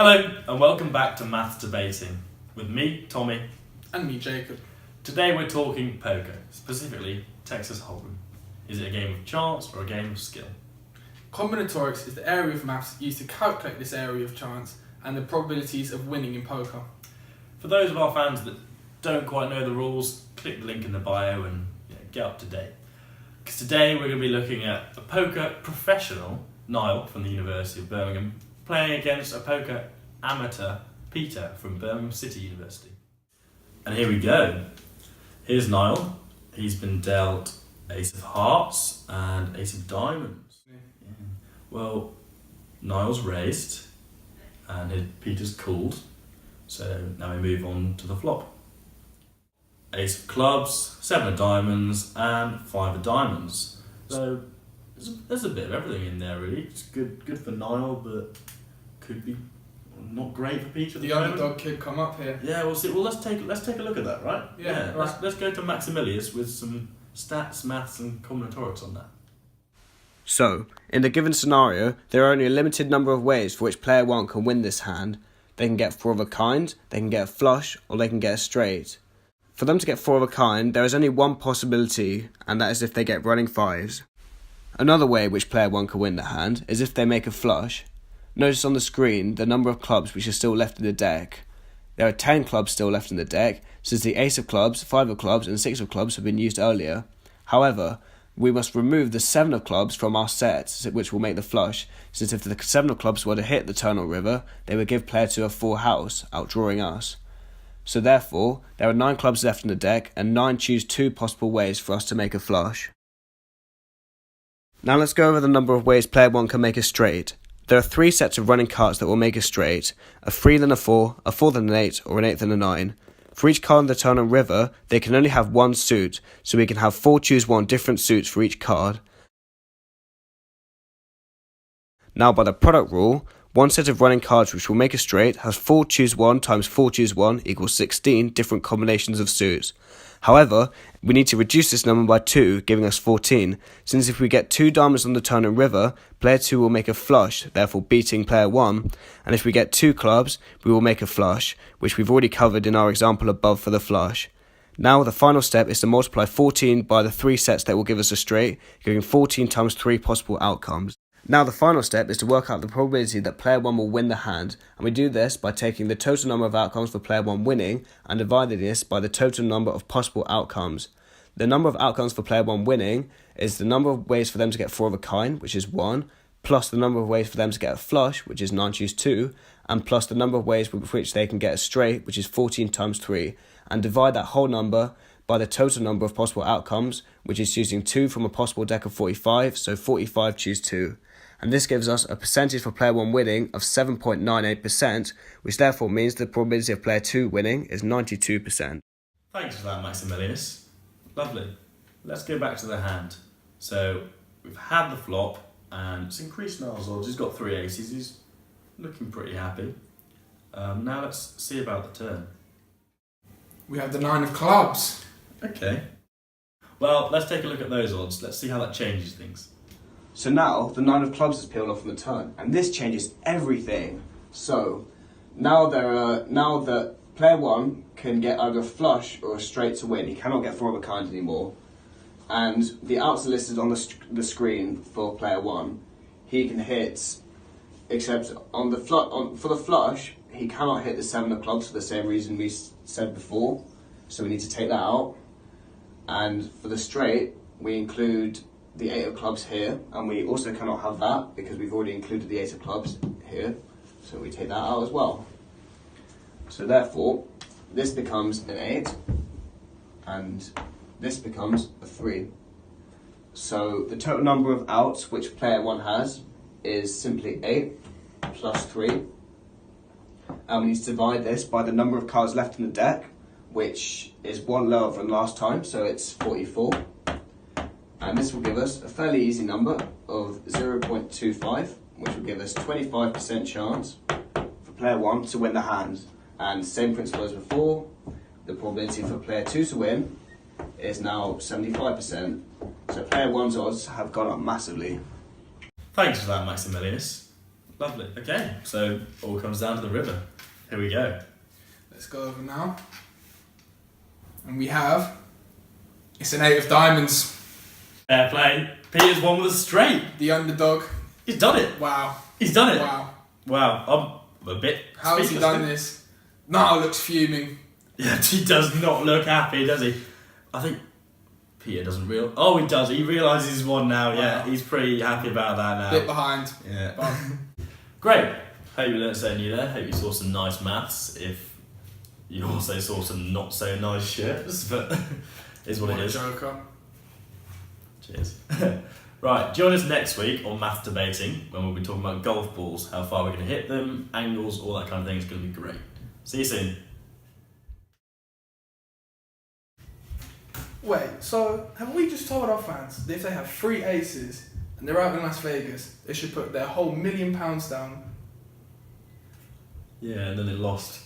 Hello and welcome back to Maths Debating with me, Tommy. And me, Jacob. Today we're talking poker, specifically Texas Hold'em. Is it a game of chance or a game of skill? Combinatorics is the area of maths used to calculate this area of chance and the probabilities of winning in poker. For those of our fans that don't quite know the rules, click the link in the bio and get up to date. Because today we're going to be looking at a poker professional, Niall from the University of Birmingham, playing against a poker amateur, Peter from Birmingham City University. And here we go. Here's Niall. He's been dealt ace of hearts and ace of diamonds. Yeah. Well, Niall's raised and Peter's called. So now we move on to the flop. Ace of clubs, 7 of diamonds and 5 of diamonds. So there's a bit of everything in there really. It's good for Niall, but could be not great for Peter. The underdog kid come up here. Yeah, we'll see. Well, let's take a look at that, right? Yeah. Right. Let's go to Maximilius with some stats, maths, and combinatorics on that. So, in the given scenario, there are only a limited number of ways for which player 1 can win this hand. They can get 4 of a kind, they can get a flush, or they can get a straight. For them to get 4 of a kind, there is only one possibility, and that is if they get running 5s. Another way which player 1 can win the hand is if they make a flush. Notice on the screen the number of clubs which are still left in the deck. There are 10 clubs still left in the deck, since the ace of clubs, 5 of clubs and 6 of clubs have been used earlier. However, we must remove the 7 of clubs from our set, which will make the flush, since if the 7 of clubs were to hit the turn or river, they would give player 2 a full house, outdrawing us. So therefore, there are 9 clubs left in the deck, and 9 choose 2 possible ways for us to make a flush. Now let's go over the number of ways player 1 can make a straight. There are 3 sets of running cards that will make a straight, a 3 then a 4, a 4 then an 8, or an 8 then a 9. For each card on the turn and river, they can only have one suit, so we can have 4 choose 1 different suits for each card. Now by the product rule, one set of running cards which will make a straight has 4 choose 1 times 4 choose 1 equals 16 different combinations of suits. However, we need to reduce this number by 2, giving us 14, since if we get 2 diamonds on the turn and river, player 2 will make a flush, therefore beating player 1, and if we get 2 clubs, we will make a flush, which we've already covered in our example above for the flush. Now the final step is to multiply 14 by the 3 sets that will give us a straight, giving 14 times 3 possible outcomes. Now the final step is to work out the probability that player 1 will win the hand, and we do this by taking the total number of outcomes for player 1 winning and dividing this by the total number of possible outcomes. The number of outcomes for player 1 winning is the number of ways for them to get 4 of a kind, which is 1, plus the number of ways for them to get a flush, which is 9 choose 2, and plus the number of ways with which they can get a straight, which is 14 times 3, and divide that whole number by the total number of possible outcomes, which is choosing 2 from a possible deck of 45, so 45 choose 2. And this gives us a percentage for player 1 winning of 7.98%, which therefore means the probability of player 2 winning is 92%. Thanks for that, Maximilius. Lovely. Let's go back to the hand. So we've had the flop and it's increased Niall's odds. He's got 3 aces. He's looking pretty happy. Now let's see about the turn. We have the 9 of clubs. Okay. Well, let's take a look at those odds. Let's see how that changes things. So now the 9 of clubs is peeled off on the turn, and this changes everything. So now that player 1 can get either a flush or a straight to win. He cannot get 4 of a kind anymore. And the outs are listed on the screen for player 1. He can hit, except on for the flush, he cannot hit the 7 of clubs for the same reason we said before. So we need to take that out. And for the straight, we include the 8 of clubs here, and we also cannot have that because we've already included the 8 of clubs here, so we take that out as well. So therefore, this becomes an 8, and this becomes a 3. So the total number of outs which player 1 has is simply 8 plus 3, and we need to divide this by the number of cards left in the deck, which is 1 lower than last time, so it's 44. And this will give us a fairly easy number of 0.25, which will give us 25% chance for player 1 to win the hand. And same principle as before, the probability for player 2 to win is now 75%. So player 1's odds have gone up massively. Thanks for that, Maximilius. Lovely. Okay, so all comes down to the river. Here we go. Let's go over now. And we have... It's an 8 of diamonds. Fair play. Peter's won with a straight. The underdog. He's done it. Wow. He's done it. Wow. Wow. I'm a bit. How has he done this? Niall looks fuming. Yeah, he does not look happy, does he? I think Peter doesn't real. Oh, he does. He realises he's won now. Yeah, he's pretty happy about that now. Bit behind. Yeah. But Great. Hope you learnt something new there. Hope you saw some nice maths. If you also saw some not so nice shirts, but is what it is. Joker. Cheers. Right, join us next week on Math Debating when we'll be talking about golf balls, how far we're going to hit them, angles, all that kind of thing. It's going to be great. See you soon. Wait, so have we just told our fans that if they have 3 aces and they're out in Las Vegas, they should put their whole £1 million down? Yeah, and then it lost.